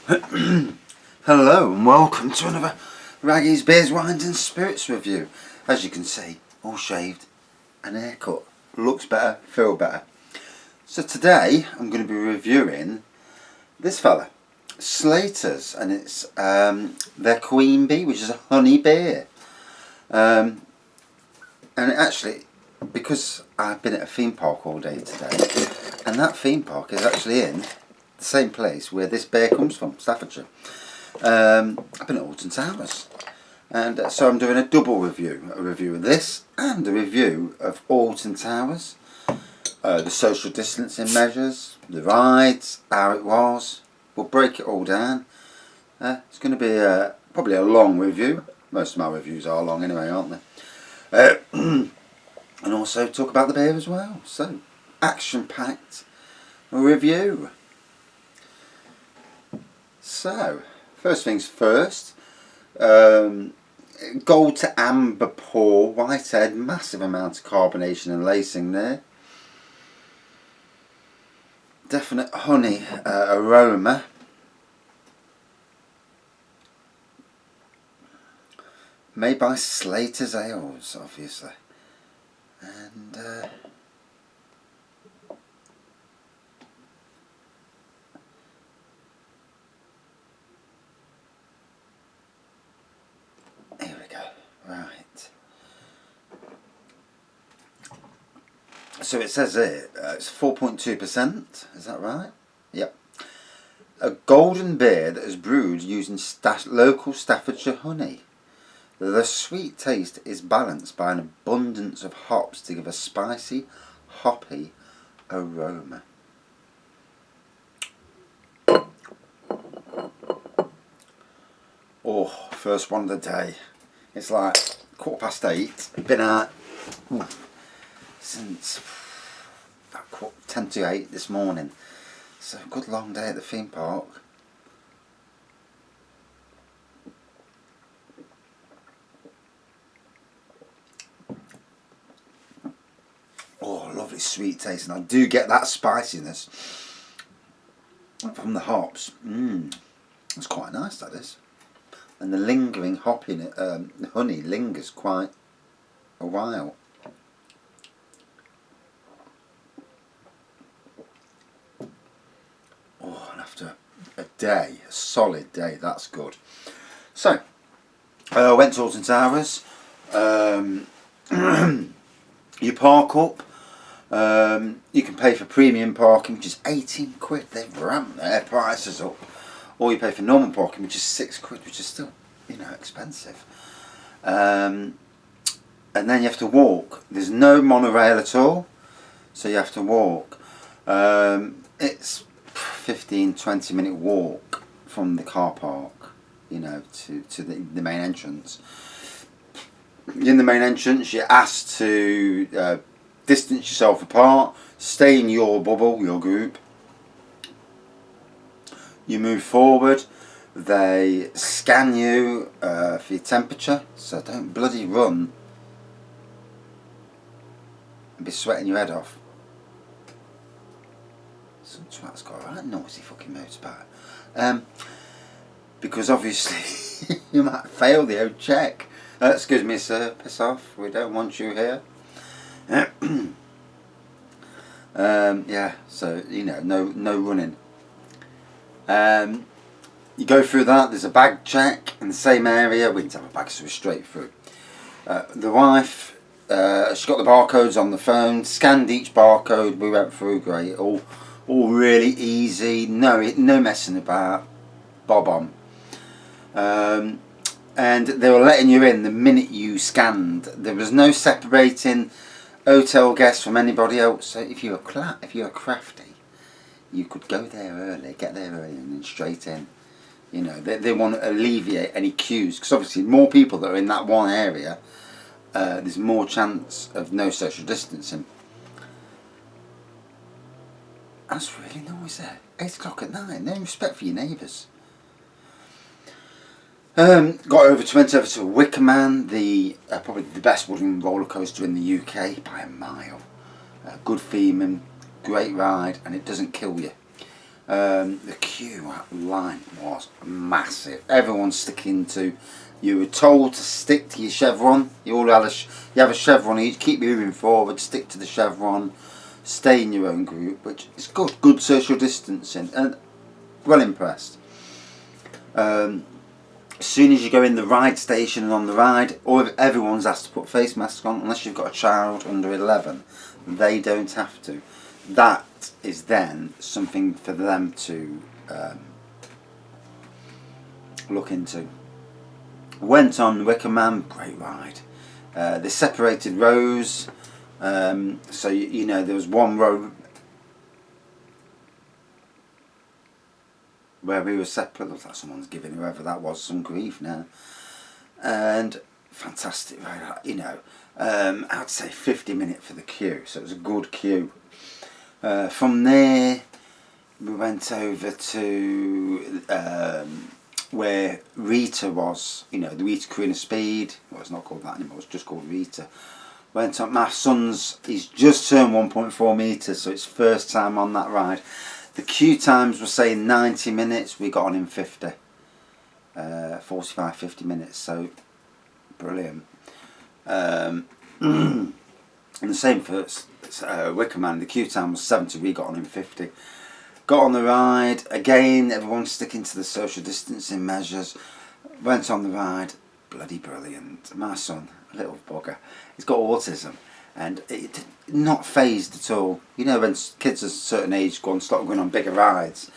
Hello and welcome to another Raggy's Beers, Wines and Spirits review. As you can see, all shaved and haircut. Looks better, feel better. So today I'm going to be reviewing this fella, Slaters, and it's their Queen Bee, which is a honey beer. And actually, because I've been at a theme park all day today, and that theme park is actually in the same place where this beer comes from, Staffordshire. I've been at Alton Towers, and so I'm doing a double review, a review of this and a review of Alton Towers, the social distancing measures, the rides, how it was. We'll break it all down. It's going to be probably a long review. Most of my reviews are long anyway, aren't they? And also talk about the beer as well. So, action-packed review. So, first things first, gold to amber pour, whitehead, massive amount of carbonation and lacing there. Definite honey aroma. Made by Slaters Ales, obviously. And here we go. Right. So it says here, it's 4.2%, is that right? Yep. A golden beer that is brewed using local Staffordshire honey. The sweet taste is balanced by an abundance of hops to give a spicy, hoppy aroma. Oh, first one of the day. It's like 8:15. Been out since about 10 to 8 this morning. So good long day at the theme park. Oh, lovely sweet taste, and I do get that spiciness from the hops. That's quite nice, that is. And the lingering hop in it, honey lingers quite a while. Oh, and after a day, a solid day, that's good. So, I went to Alton Towers. You park up. You can pay for premium parking, which is 18 quid. They've ramped their prices up. Or you pay for normal parking, which is 6 quid, which is still, expensive. And then you have to walk. There's no monorail at all, so you have to walk. It's 15-20 minute walk from the car park, to the main entrance. In the main entrance, you're asked to distance yourself apart, stay in your bubble, your group. You move forward, they scan you for your temperature, so don't bloody run and be sweating your head off. Some twat's got a right noisy fucking motorbike. Because obviously you might fail the old check. Excuse me sir, piss off, we don't want you here. Yeah, so no running. You go through that, there's a bag check in the same area. We didn't have a bag, so we're straight through. The wife, she got the barcodes on the phone, scanned each barcode, we went through, great, all really easy, no messing about, bob on. And they were letting you in the minute you scanned. There was no separating hotel guests from anybody else, so if you're crafty, you could go there early, get there early and then straight in. They want to alleviate any queues, because obviously more people that are in that one area, there's more chance of no social distancing. That's really noisy. 8 o'clock at night, no respect for your neighbours. Went over to Wicker Man, probably the best wooden roller coaster in the UK by a mile. Good theming, great ride, and it doesn't kill you. The queue line was massive. Everyone's sticking to. You were told to stick to your chevron. You all had you have a chevron each. Keep moving forward. Stick to the chevron. Stay in your own group, which is good. Good social distancing, and well impressed. As soon as you go in the ride station and on the ride, everyone's asked to put face masks on, unless you've got a child under 11. They don't have to. That is then something for them to look into. Went on Wicker Man, great ride. They separated rows, so you know there was one row where we were separate. Looks like someone's giving whoever that was some grief now. And fantastic ride, you know. I'd say 50 minutes for the queue, so it was a good queue. From there, we went over to where Rita was, you know, the Rita Carina Speed. Well, it's not called that anymore, it's just called Rita. Went on, my son's, he's just turned 1.4 metres, so it's first time on that ride. The queue times were saying 90 minutes, we got on in 50. 45-50 minutes, so brilliant. And the same for Wicker Man, the queue time was 70, we got on in 50. Got on the ride, again everyone's sticking to the social distancing measures. Went on the ride, bloody brilliant. My son, a little bugger, he's got autism, and not phased at all. You know when kids of a certain age go and start going on bigger rides,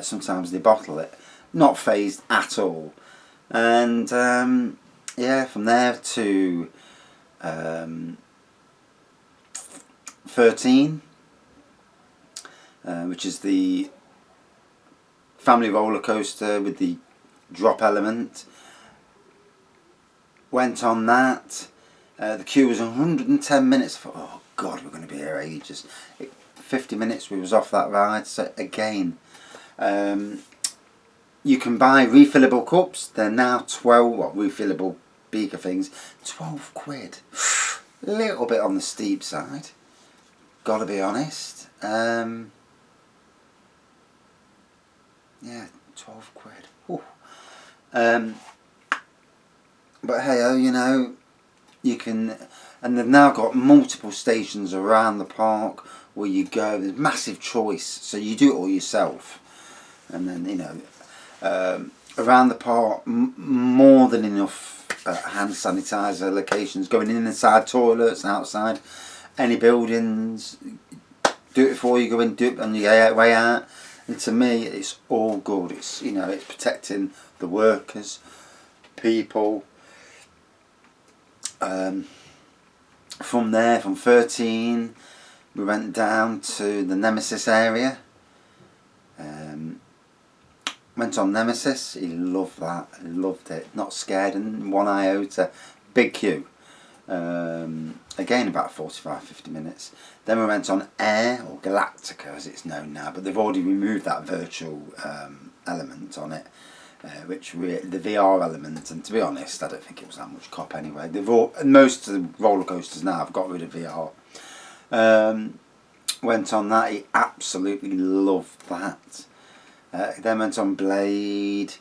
sometimes they bottle it. Not phased at all. And yeah, from there to 13, which is the family roller coaster with the drop element. Went on that. The queue was 110 minutes. I thought, oh God, we're going to be here ages. 50 minutes we was off that ride. So again, you can buy refillable cups. They're now 12, refillable beaker things. 12 quid. A little bit on the steep side. Gotta be honest. Yeah, 12 quid. Ooh. But hey, you know, you can, and they've now got multiple stations around the park where you go. There's massive choice, so you do it all yourself. And then, you know, around the park, more than enough hand sanitizer locations, going in inside toilets, outside, any buildings. Do it before you go in, do it on your way out. And to me, it's all good. It's, you know, it's protecting the workers, people. From there, from 13, we went down to the Nemesis area. Went on Nemesis. He loved that. He loved it. Not scared and one iota. Big queue. Again, about 45-50 minutes. Then we went on Air, or Galactica as it's known now, but they've already removed that virtual element on it, which the VR element, and to be honest, I don't think it was that much cop anyway. Most of the roller coasters now have got rid of VR. Went on that, he absolutely loved that. Then went on Blade,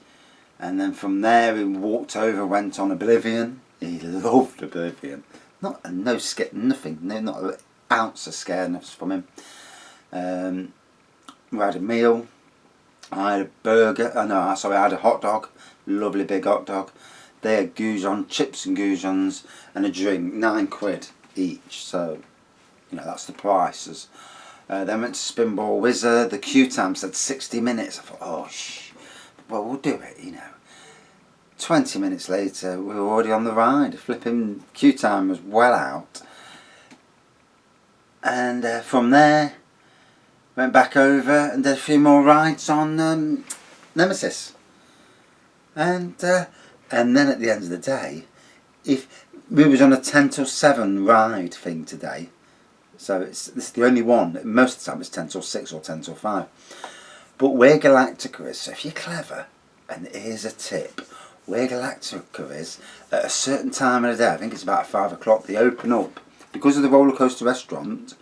and then from there he walked over, went on Oblivion. He loved Oblivion. Not an ounce of scaredness from him. We had a meal. I had a burger. I had a hot dog. Lovely big hot dog. They had goujons, chips and goujons, and a drink. 9 quid each. So, you know, that's the prices. Then went to Spinball Wizard. The queue time said 60 minutes. I thought, oh, well, we'll do it, you know. 20 minutes later, we were already on the ride. Flipping queue time was well out. And from there, went back over and did a few more rides on Nemesis. And then at the end of the day, if we was on a 10 till 7 ride thing today, so this is the only one. Most of the time it's 10 till 6 or 10 till 5. But where Galactica is, so if you're clever, and here's a tip, where Galactica is, at a certain time of the day, I think it's about 5 o'clock, they open up. Because of the roller coaster restaurant,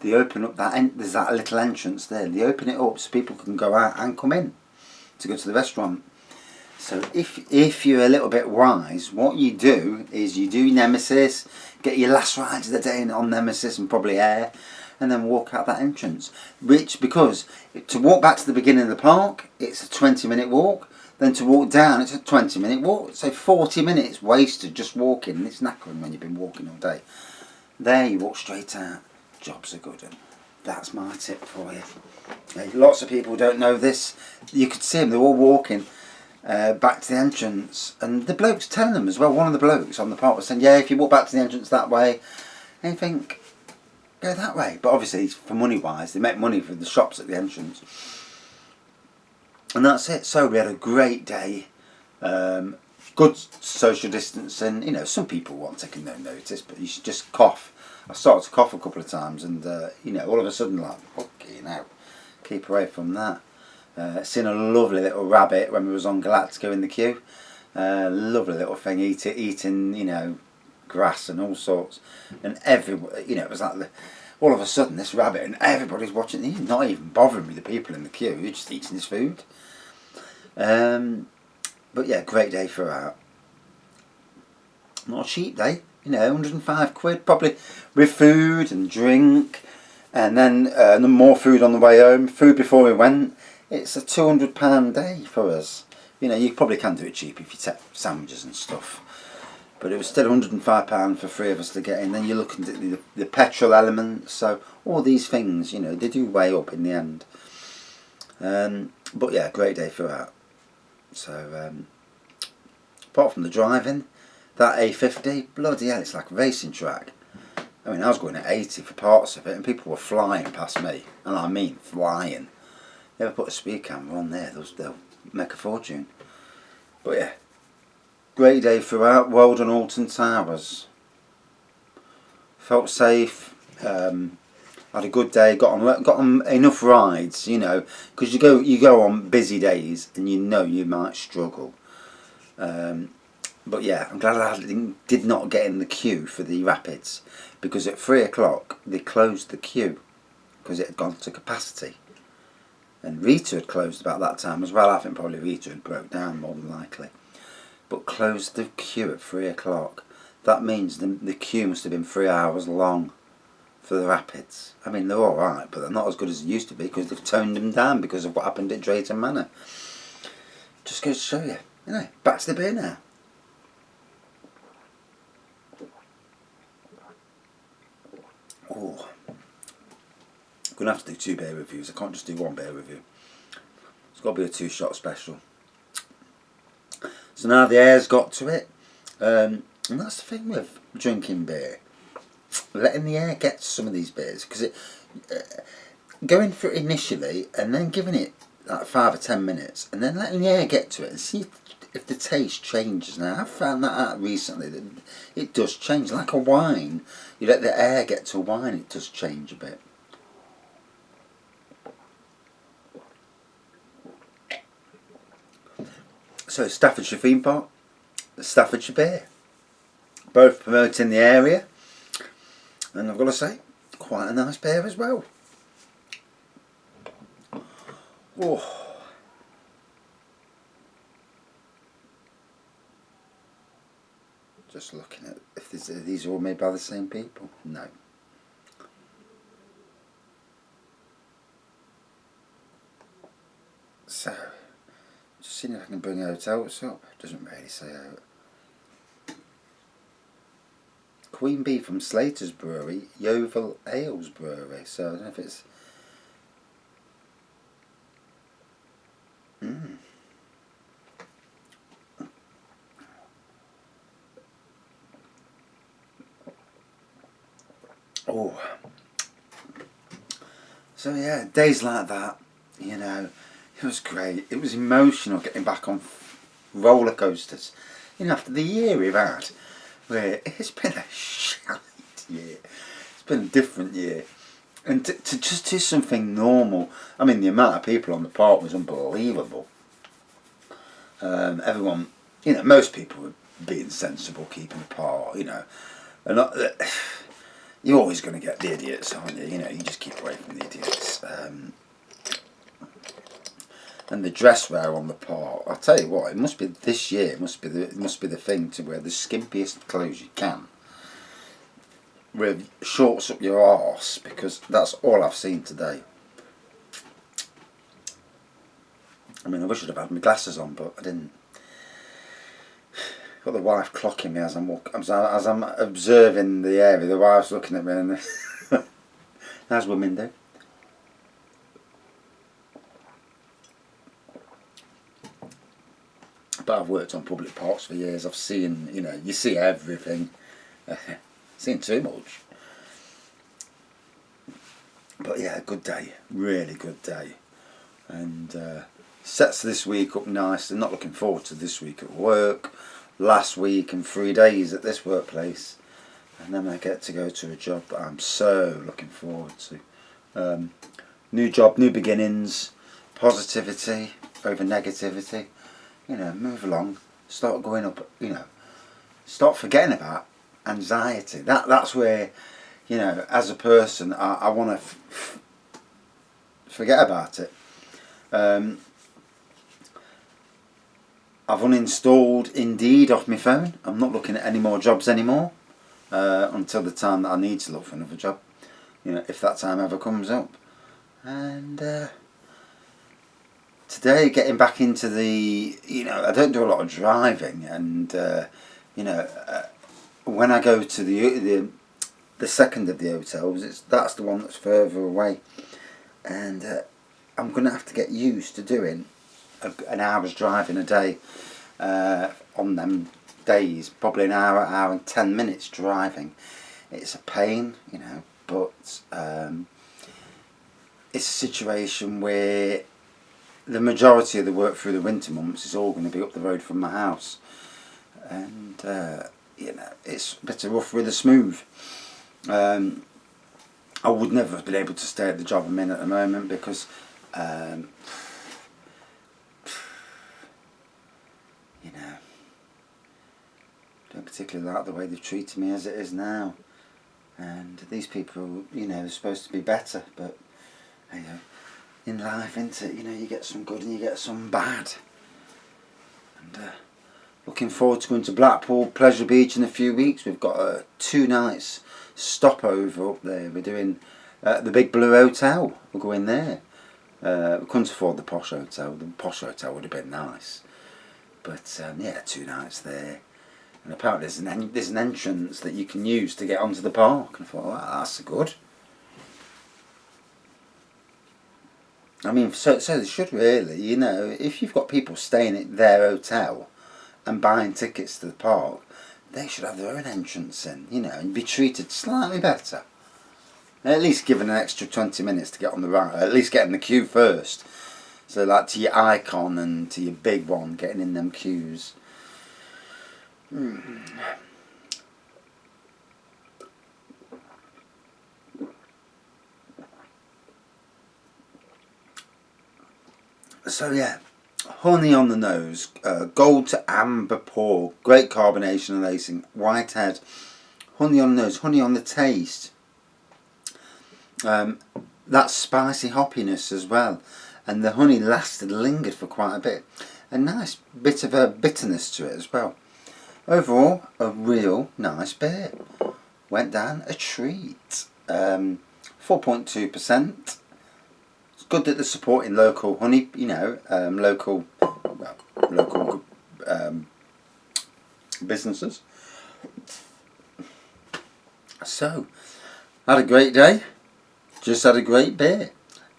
they open up there's that little entrance there. They open it up so people can go out and come in to go to the restaurant. So if you're a little bit wise, what you do is you do Nemesis, get your last ride of the day on Nemesis and probably Air, and then walk out that entrance. Which, because to walk back to the beginning of the park, it's a 20-minute walk. Then to walk down, it's a 20-minute walk. So 40 minutes wasted just walking. It's knackering when you've been walking all day. There you walk straight out. Jobs are good. And that's my tip for you. Lots of people don't know this. You could see them, they're all walking back to the entrance, and the bloke's telling them as well. One of the blokes on the park was saying, yeah, if you walk back to the entrance that way, and you think, go that way. But obviously, for money wise, they make money from the shops at the entrance. And that's it. So we had a great day. Good social distancing. You know, some people weren't taking no notice, but you should just cough. I started to cough a couple of times, and you know, all of a sudden, like, okay, now keep away from that. Seen a lovely little rabbit when we was on Galactica in the queue. Lovely little thing, eating, you know, grass and all sorts. And you know, it was like all of a sudden this rabbit, and everybody's watching. He's not even bothering with the people in the queue. He's just eating his food. But yeah, great day for that. Not a cheap day, you know, 105 quid probably with food and drink, and then more food on the way home. Food before we went. It's a £200 day for us. You know, you probably can do it cheap if you take sandwiches and stuff. But it was still £105 for 3 of us to get in. Then you're looking at the petrol element. So all these things, you know, they do weigh up in the end. But yeah, great day for that. So apart from the driving, that A50, bloody hell, it's like a racing track. I mean, I was going at 80 for parts of it, and people were flying past me. And I mean flying. You ever put a speed camera on there, they'll make a fortune. But yeah, great day throughout. Well done, Alton Towers. Felt safe. Had a good day. Got on enough rides, you know, because you go on busy days and you know you might struggle. But yeah, I'm glad I did not get in the queue for the Rapids, because at 3 o'clock they closed the queue because it had gone to capacity. And Rita had closed about that time as well. I think probably Rita had broke down more than likely. But closed the queue at 3 o'clock. That means the queue must have been 3 hours long for the Rapids. I mean, they're alright, but they're not as good as they used to be because they've toned them down because of what happened at Drayton Manor. Just goes to show you, you know, back to the beer now. Oh. I'm going to have to do 2 beer reviews. I can't just do 1 beer review. It's got to be a 2-shot special. So now the air's got to it. And that's the thing with drinking beer. Letting the air get to some of these beers. Because going for it initially and then giving it like 5 or 10 minutes. And then letting the air get to it and see if the taste changes. Now, I've found that out recently. That it does change. Like a wine. You let the air get to wine, it does change a bit. So Staffordshire theme park, the Staffordshire beer, both promoting the area, and I've got to say, quite a nice beer as well. Oh, just looking at if these are all made by the same people. No. So. Just seeing if I can bring out up. Doesn't really say out. Queen Bee from Slaters Brewery, Yeovil Ales Brewery. So I don't know if it's. Oh. So yeah, days like that, you know. It was great. It was emotional getting back on roller coasters. You know, after the year we've had, where it's been a shite year. It's been a different year. And to just do something normal. I mean, the amount of people on the park was unbelievable. Everyone, you know, most people were being sensible, keeping apart, you know. And you're always going to get the idiots, aren't you? You know, you just keep away from the idiots. And the dress wear on the part, I'll tell you what, it must be this year. It must be the thing to wear the skimpiest clothes you can, with shorts up your arse, because that's all I've seen today. I mean, I wish I'd have had my glasses on, but I didn't. Got the wife clocking me as I'm observing the area. The wife's looking at me, and as women do. But I've worked on public parks for years. I've seen, you know, you see everything. Seen too much. But yeah, good day, really good day, and sets this week up nicely. Not looking forward to this week at work. Last week and 3 days at this workplace, and then I get to go to a job that I'm so looking forward to. New job, new beginnings, positivity over negativity. You know, move along, start going up. You know, start forgetting about anxiety. That's where, you know, as a person, I want to forget about it. I've uninstalled Indeed off my phone. I'm not looking at any more jobs anymore until the time that I need to look for another job. You know, if that time ever comes up. And today, getting back into the, you know, I don't do a lot of driving, and you know, when I go to the second of the hotels, that's the one that's further away, and I'm going to have to get used to doing an hour's driving a day on them days. Probably an hour and 10 minutes driving. It's a pain, you know, but it's a situation where the majority of the work through the winter months is all going to be up the road from my house, and you know, it's a bit of rough with a smooth. I would never have been able to stay at the job I'm in at the moment, because you know, don't particularly like the way they've treated me as it is now, and these people, you know, are supposed to be better, but you know, in life, isn't it? You know, you get some good and you get some bad. And looking forward to going to Blackpool Pleasure Beach in a few weeks. We've got 2 nights stopover up there. We're doing the Big Blue Hotel. We'll go in there. We couldn't afford the posh hotel. The posh hotel would have been nice, but yeah, 2 nights there. And apparently there's an entrance that you can use to get onto the park. And I thought, well, that's good. I mean, so they should really, you know, if you've got people staying at their hotel and buying tickets to the park, they should have their own entrance in, you know, and be treated slightly better. At least given an extra 20 minutes to get on the right, at least get in the queue first. So like to your Icon and to your big one, getting in them queues. So yeah, honey on the nose, gold to amber pour, great carbonation and lacing, white head, honey on the nose, honey on the taste. That spicy hoppiness as well, and the honey lingered for quite a bit. A nice bit of a bitterness to it as well. Overall, a real nice beer. Went down a treat. 4.2%. It's good that they're supporting local honey, you know, local businesses. So, had a great day. Just had a great beer.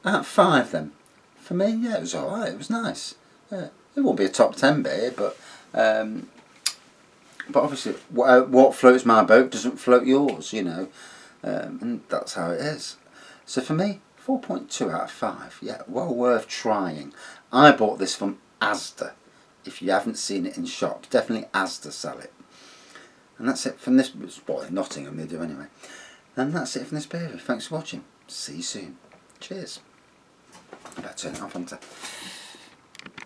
At 5 then. For me, yeah, it was alright. It was nice. It won't be a top 10 beer, but obviously what floats my boat doesn't float yours, you know, and that's how it is. So for me, 4.2 out of 5. Yeah, well worth trying. I bought this from Asda. If you haven't seen it in shops, definitely Asda sell it. And that's it from this. Well, in Nottingham they do anyway. And that's it from this beer. Thanks for watching. See you soon. Cheers. I better turn it off, haven't I?